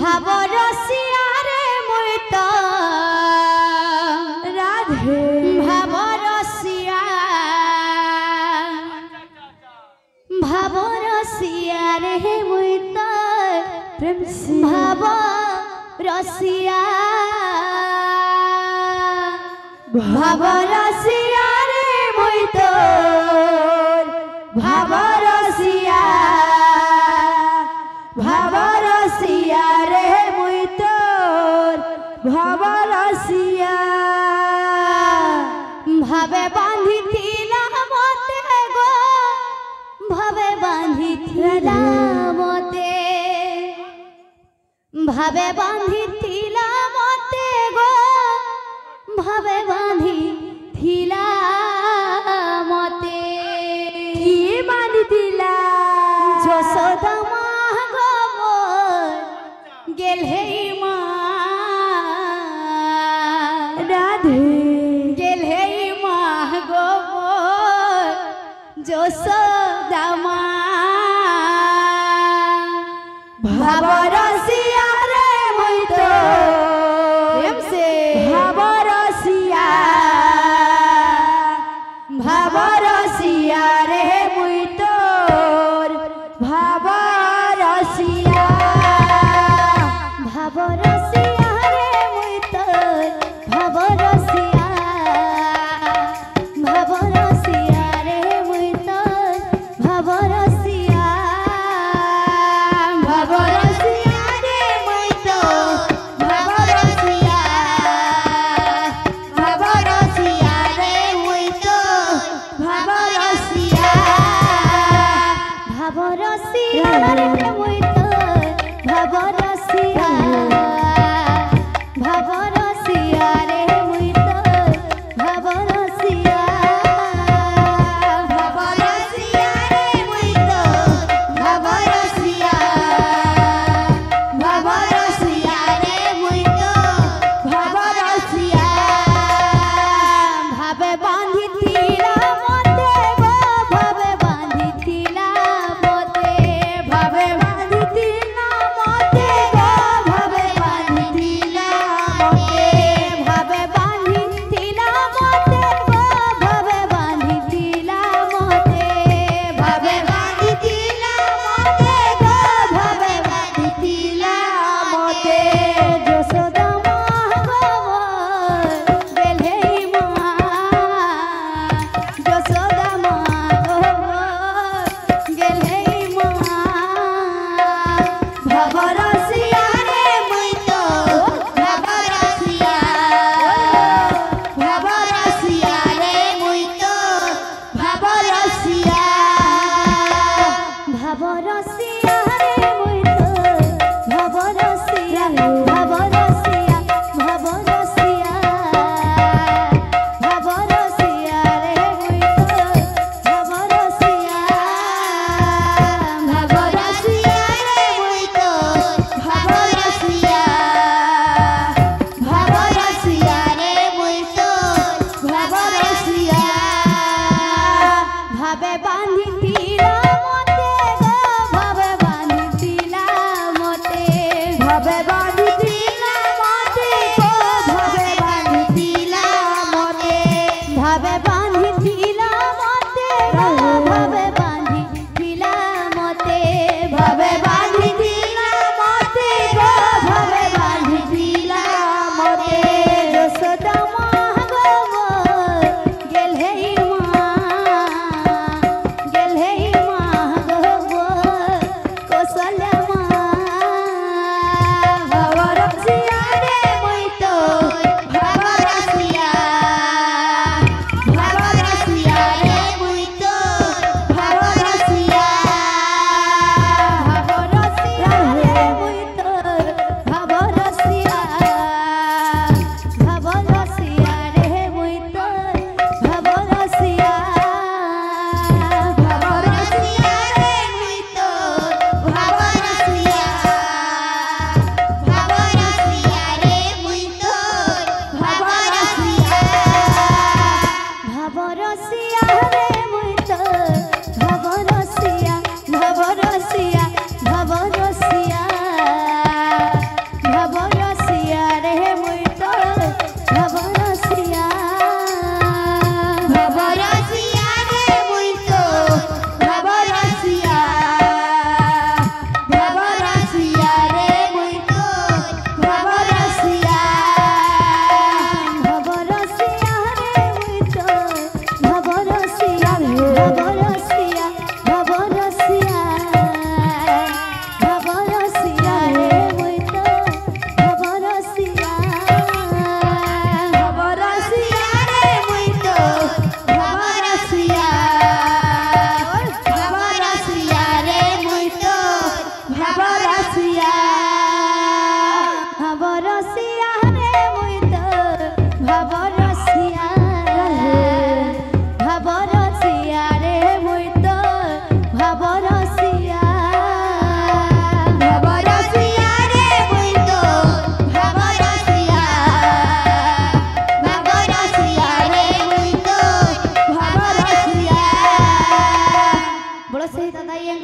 ভাবরসিয়া রে মই তো রাধে ভাবরসিয়া ভাবরসিয়া রে মই তো প্রেম সে ভাবরসিয়া ভাবরসিয়া রে মই তো ভাবরসিয়া ভাবরসিয়া রে মই তোর ভাবরসিয়া ভাবে বাঁধিছিলা মতে গো ভাবে বাঁধিছিলা মতে ভাবে বাঁধিছিলা মতে গো ভাবে বাঁধিছিলা মতে কি বাঁধিছিলা যশোদা মা গো গেল হে মা রাধে গেল হে মা গো যশোদা মা ভাবরসিয়া রে মই তো প্রেম সে ভাবরসিয়া ভাবরসিয়া রে মই তোর ভাবরসিয়া ভাবরসিয়া রে মই তোর ভাবরসিয়া ভাবরসিয়া রে মই তোর ভাবরসিয়া ভাবরসিয়া রে মই তোর ভাবরসিয়া ভাবরসিয়া রে মই তোর ভাবরসিয়া ভাবরসিয়া রে মই তোর ভাবরসিয়া ভাবরসিয়া রে মই তোর ভাবরসিয়া ভাবরসিয়া রে মই তোর ভাবরসিয়া ভাবরসিয়া রে মই তোর ভাবরসিয়া ভাবে বাঁধিছিলা মতে গো ভাবে বাঁধিছিলা মতে ভাবে বাঁধিছিলা মতে গো ভাবে বাঁধিছিলা মতে ভাবে বাঁধিছিলা মতে গো ভাবে বাঁধিছিলা মতে ভাবে বাঁধিছিলা মতে গো ভাবে বাঁধিছিলা মতে যশোদা মা গো গেল হে মা যশোদা মা গো গেল হে মা ভাবরসিয়া রে মই তো ভাবরসিয়া ভাবরসিয়া রে মই তো ভাবরসিয়া ভাবরসিয়া রে মই তো ভাবরসিয়া ভাবরসিয়া ভাবরসিয়া ভাবরসিয়া রে মই তো ভাবরসিয়া ভাবরসিয়া রে মই তো ভাবরসিয়া ভাবরসিয়া রে মই তো ভাবরসিয়া ভাবে বাঁধিছিলা মতে গো ভাবে বাঁধিছিলা মতে ভাবে বাঁধিছিলা মতে গো ভাবে বাঁধিছিলা মতে ভাবে বাঁধিছিলা মতে গো ভাবে বাঁধিছিলা মতে ভাবে বাঁধিছিলা মতে গো ভাবে বাঁধিছিলা মতে যশোদা মা গো গেল হে মা গেল হে মা গো কৌশল্যা মা எங்கள்